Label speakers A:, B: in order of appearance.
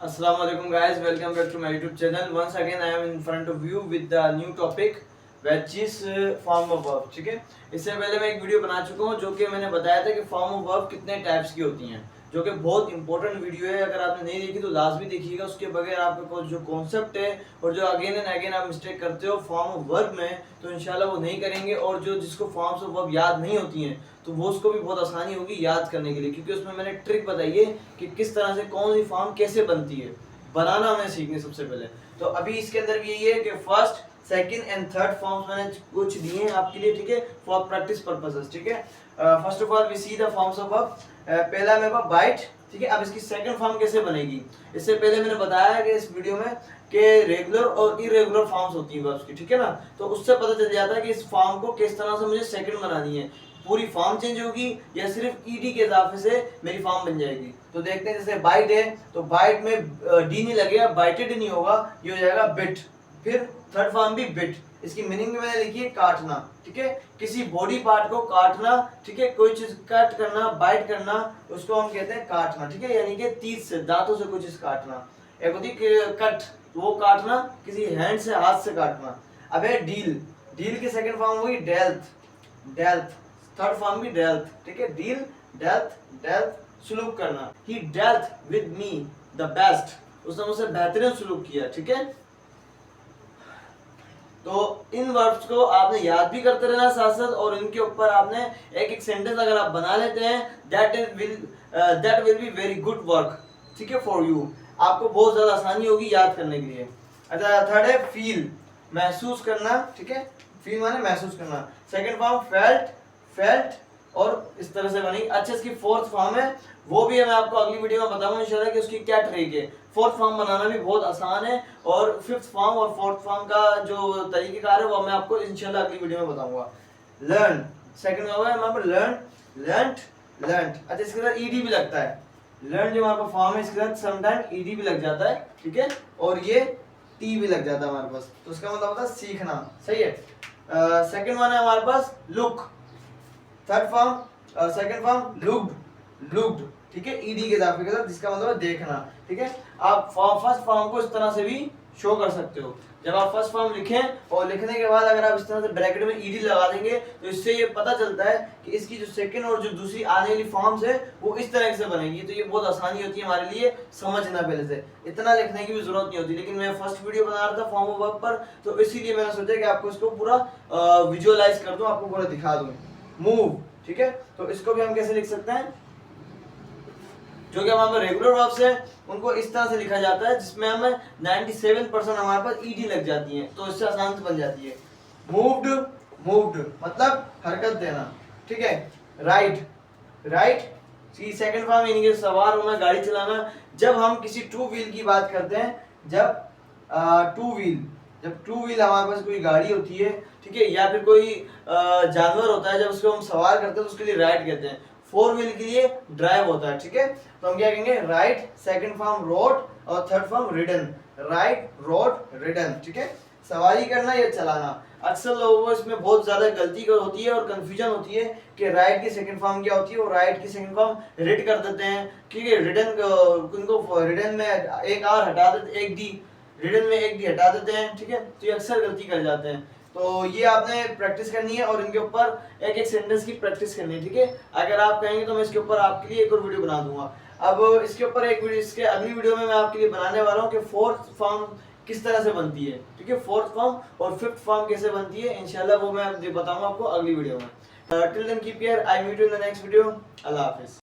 A: Assalamu alaikum guys, welcome back to my YouTube channel. Once again I am in front of you with the new topic which is form of verb. ठीक है, इससे पहले मैं एक video बना चुका हूँ जो कि मैंने बताया था कि फॉर्म ऑफ वर्ब कितने टाइप्स की होती हैं, जो कि बहुत इंपॉर्टेंट वीडियो है। अगर आपने नहीं देखी तो लाजमी देखिएगा, उसके बगैर आपका जो कॉन्सेप्ट है और जो अगेन एंड अगेन आप मिस्टेक करते हो फॉर्म ऑफ वर्ब में, तो इंशाल्लाह वो नहीं करेंगे। और जो जिसको फॉर्म्स ऑफ वर्ब याद नहीं होती हैं तो वो उसको भी बहुत आसानी होगी याद करने के लिए, क्योंकि उसमें मैंने ट्रिक बताई है कि किस तरह से कौन सी फॉर्म कैसे बनती है, बनाना हमें सीखने सबसे पहले। तो अभी इसके अंदर भी यही है कि first second and third forms मैंने कुछ दिए हैं आपके लिए, ठीक है, फॉर प्रैक्टिस पर्पसेस। ठीक है, first of all we see the forms of verb. पहला मेरे पास बाइट, ठीक है। अब इसकी सेकंड फॉर्म कैसे बनेगी, इससे पहले मैंने बताया है कि इस वीडियो में कि रेगुलर और इरेगुलर फॉर्म्स होती हैं वर्ब्स की, ठीक है ना। तो उससे पता चल जाता है कि इस फॉर्म को किस तरह से मुझे सेकंड बनानी है, पूरी फॉर्म चेंज होगी या सिर्फ ईडी के इजाफे से मेरी फॉर्म बन जाएगी। तो देखते हैं, जैसे बाइट है तो बाइट में डी नहीं लगेगा, बाइटेड नहीं होगा, ये हो जाएगा बिट। फिर थर्ड फॉर्म भी बिट, इसकी मीनिंग भी मैंने लिखी है काटना, ठीक है, किसी बॉडी पार्ट को काटना, ठीक है, कोई चीज कट करना, बाइट करना, उसको हम कहते हैं काटना, ठीक है, यानी कि तीत से, दांतों से कोई चीज काटना। एक होती है कट, वो काटना, किसी हैंड से, हाथ से काटना। अब है डील, डील की सेकंड फॉर्म हुई डेल्थ, डेल्थ, थर्ड फॉर्म भी डेल्थ, ठीक है, डील, डेल्थ, डेल्थ, सुलूक करना। He dealt with me the best, उसने मुझसे बेहतरीन सुलूक किया, ठीक है। तो इन वर्ब्स को आपने याद भी करते रहना साथ साथ, और इनके ऊपर आपने एक एक सेंटेंस अगर आप बना लेते हैं that will be very good work, ठीक है, फॉर यू। आपको बहुत ज्यादा आसानी होगी याद करने के लिए। अच्छा, थर्ड है फील, महसूस करना, ठीक है, फील माने महसूस करना। सेकंड फॉर्म फेल्ट, फेल्ट, और इस तरह से बनेगी। अच्छा, इसकी फोर्थ फॉर्म है, वो भी मैं आपको अगली वीडियो में बताऊंगा इंशाल्लाह कि उसकी क्या ट्रिक है। फोर्थ फॉर्म बनाना भी बहुत आसान है, और फिफ्थ फॉर्म और फोर्थ फॉर्म का जो तरीकेकार है वो मैं आपको इंशाल्लाह अगली वीडियो में बताऊंगा। लर्न, सेकंड फॉर्म है हमारे पास लर्न, लर्नड, लर्नड। अच्छा, इसके साथ ईडी भी लगता है, लर्न जो हमारे पास फॉर्म है इसके साथ समटाइम ईडी भी लग जाता है, ठीक है, और ये टी भी लग जाता है हमारे पास, तो उसका मतलब होता है सीखना, सही है। सेकंड वन है हमारे पास look, third form second form looked, looked, ठीक है, ईडी के इजाफे के साथ, जिसका मतलब है देखना, ठीक है। आप फर्स्ट फॉर्म को इस तरह से भी शो कर सकते हो। जब आप फर्स्ट फॉर्म लिखें और लिखने के बाद अगर आप इस तरह से ब्रैकेट में ईडी लगा देंगे तो इससे ये पता चलता है कि इसकी जो सेकंड और जो दूसरी आने वाली फॉर्म्स है वो इस तरह से बनेगी। तो ये बहुत आसानी होती है हमारे लिए समझना, पहले से इतना लिखने की भी जरूरत नहीं होती। लेकिन मैं फर्स्ट वीडियो बना रहा था फॉर्म ऑफ वर्ब पर, तो इसीलिए मैंने सोचा कि आपको इसको पूरा विजुअलाइज कर दूं, आपको पूरा दिखा दूं। मूव, ठीक है, तो इसको भी हम कैसे लिख सकते हैं, जो कि हमारे रेगुलर वर्ब्स है उनको इस तरह से लिखा जाता है जिसमें हमें 97% हमारे पास ईडी लग जाती है, तो इससे आसान से बन जाती है। मूव्ड, मूव्ड मतलब हरकत देना, ठीक है। राइड, राइड की सेकंड फॉर्म यानी कि सवार होना, गाड़ी चलाना। जब हम किसी टू व्हील की बात करते हैं, जब टू व्हील हमारे पास कोई गाड़ी होती है, ठीक है, या फिर कोई जानवर होता है, जब उसको हम सवार करते हैं तो उसके लिए राइड कहते हैं। फोर व्हील के लिए ड्राइव होता है, ठीक है। तो हम क्या कहेंगे, राइड, सेकंड फॉर्म रोड, और third form ridden, ride, road, ridden, ठीक है, सवारी करना या चलाना। अक्सर लोगों को इसमें बहुत ज्यादा गलती होती है और कंफ्यूजन होती है कि राइड की सेकंड फॉर्म क्या होती है, और राइड की सेकंड फॉर्म रिड कर देते हैं, ठीक है। रिडन उनको रिडन में एक आर हटा देते, एक डी, रिडन में एक डी हटा देते हैं, ठीक है। तो ये अक्सर गलती कर जाते हैं। तो ये आपने प्रैक्टिस करनी है और इनके ऊपर एक एक सेंटेंस की प्रैक्टिस करनी है, ठीक है। अगर आप कहेंगे तो मैं इसके ऊपर आपके लिए एक और वीडियो बना दूंगा। अब इसके ऊपर एक वीडियो, इसके अगली वीडियो में मैं आपके लिए बनाने वाला हूँ कि फोर्थ फॉर्म किस तरह से बनती है, ठीक है, फोर्थ फॉर्म और फिफ्थ फॉर्म कैसे बनती है, इंशाल्लाह वो मैं बताऊंगा आपको अगली वीडियो में। Till then keep care, I meet you in the next video. अल्लाह हाफिज।